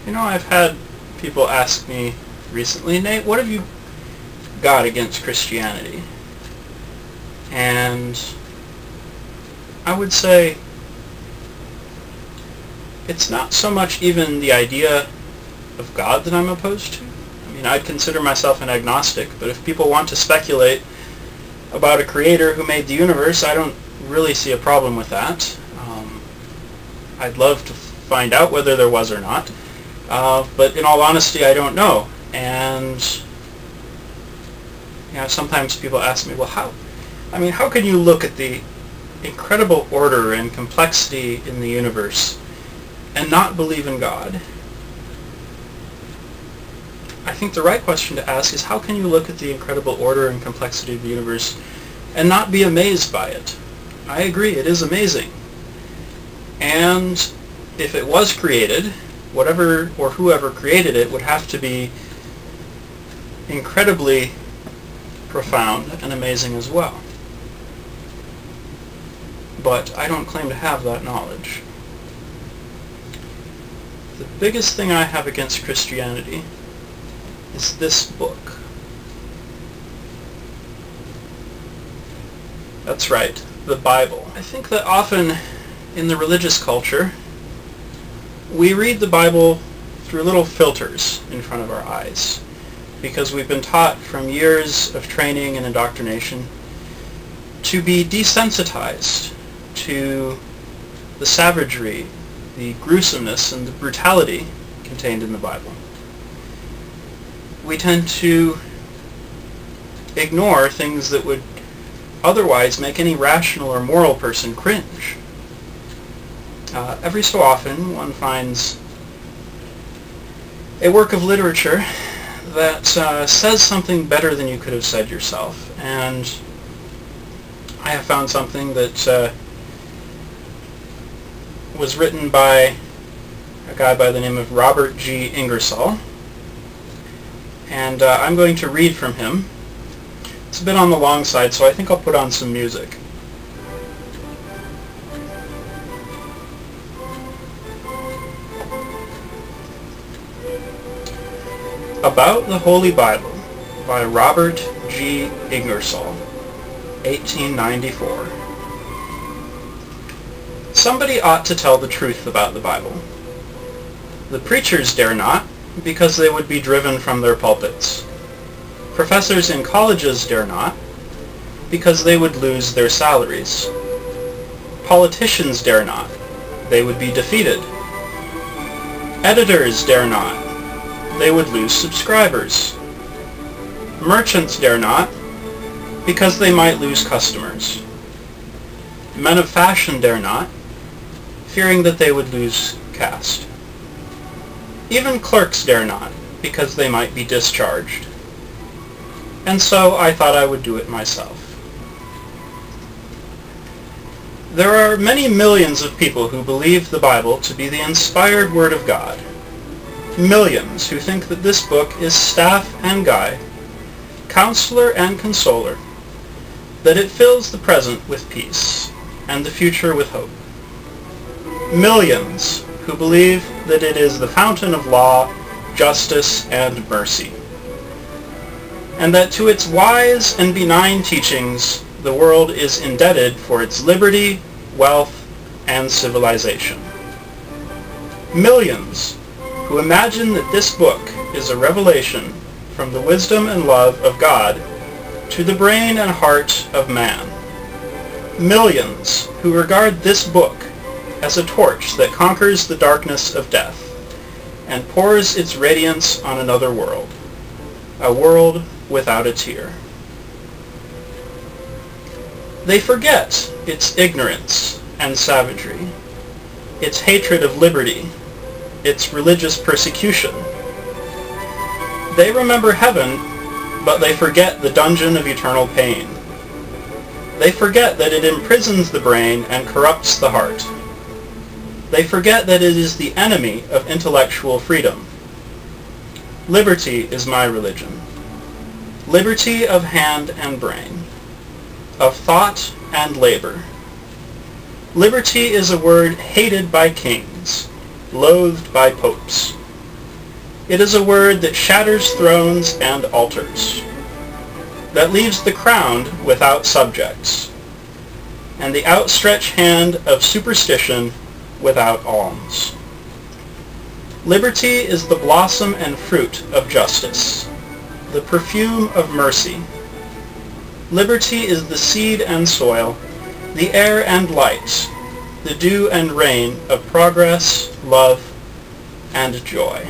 I've had people ask me recently, Nate, what have you got against Christianity? And I would say it's not so much even the idea of God that I'm opposed to. I'd consider myself an agnostic, but if people want to speculate about a creator who made the universe, I don't really see a problem with that. I'd love to find out whether there was or not, but in all honesty, I don't know. And sometimes people ask me, well, how can you look at the incredible order and complexity in the universe and not believe in God? I think the right question to ask is, how can you look at the incredible order and complexity of the universe and not be amazed by it? I agree, it is amazing. And if it was created, whatever or whoever created it would have to be incredibly profound and amazing as well. But I don't claim to have that knowledge. The biggest thing I have against Christianity is this book. That's right, the Bible. I think that often in the religious culture, we read the Bible through little filters in front of our eyes because we've been taught from years of training and indoctrination to be desensitized to the savagery, the gruesomeness, and the brutality contained in the Bible. We tend to ignore things that would otherwise make any rational or moral person cringe. Every so often one finds a work of literature that says something better than you could have said yourself, and I have found something that was written by a guy by the name of Robert G. Ingersoll, and I'm going to read from him. It's a bit on the long side, so I think I'll put on some music. About the Holy Bible by Robert G. Ingersoll, 1894. Somebody ought to tell the truth about the Bible. The preachers dare not, because they would be driven from their pulpits. Professors in colleges dare not, because they would lose their salaries. Politicians dare not, they would be defeated. Editors dare not, they would lose subscribers. Merchants dare not, because they might lose customers. Men of fashion dare not, fearing that they would lose caste. Even clerks dare not, because they might be discharged. And so I thought I would do it myself. There are many millions of people who believe the Bible to be the inspired Word of God. Millions who think that this book is staff and guide, counselor and consoler, that it fills the present with peace and the future with hope. Millions who believe that it is the fountain of law, justice, and mercy, and that to its wise and benign teachings the world is indebted for its liberty, wealth, and civilization. Millions who imagine that this book is a revelation from the wisdom and love of God to the brain and heart of man. Millions who regard this book as a torch that conquers the darkness of death and pours its radiance on another world, a world without a tear. They forget its ignorance and savagery, its hatred of liberty, its religious persecution. They remember heaven, but they forget the dungeon of eternal pain. They forget that it imprisons the brain and corrupts the heart. They forget that it is the enemy of intellectual freedom. Liberty is my religion. Liberty of hand and brain, of thought and labor. Liberty is a word hated by kings, loathed by popes, It is a word that shatters thrones and altars, that leaves the crowned without subjects, and the outstretched hand of superstition without alms. Liberty is the blossom and fruit of justice, the perfume of mercy. Liberty is the seed and soil, the air and light, the dew and rain of progress, love, and joy.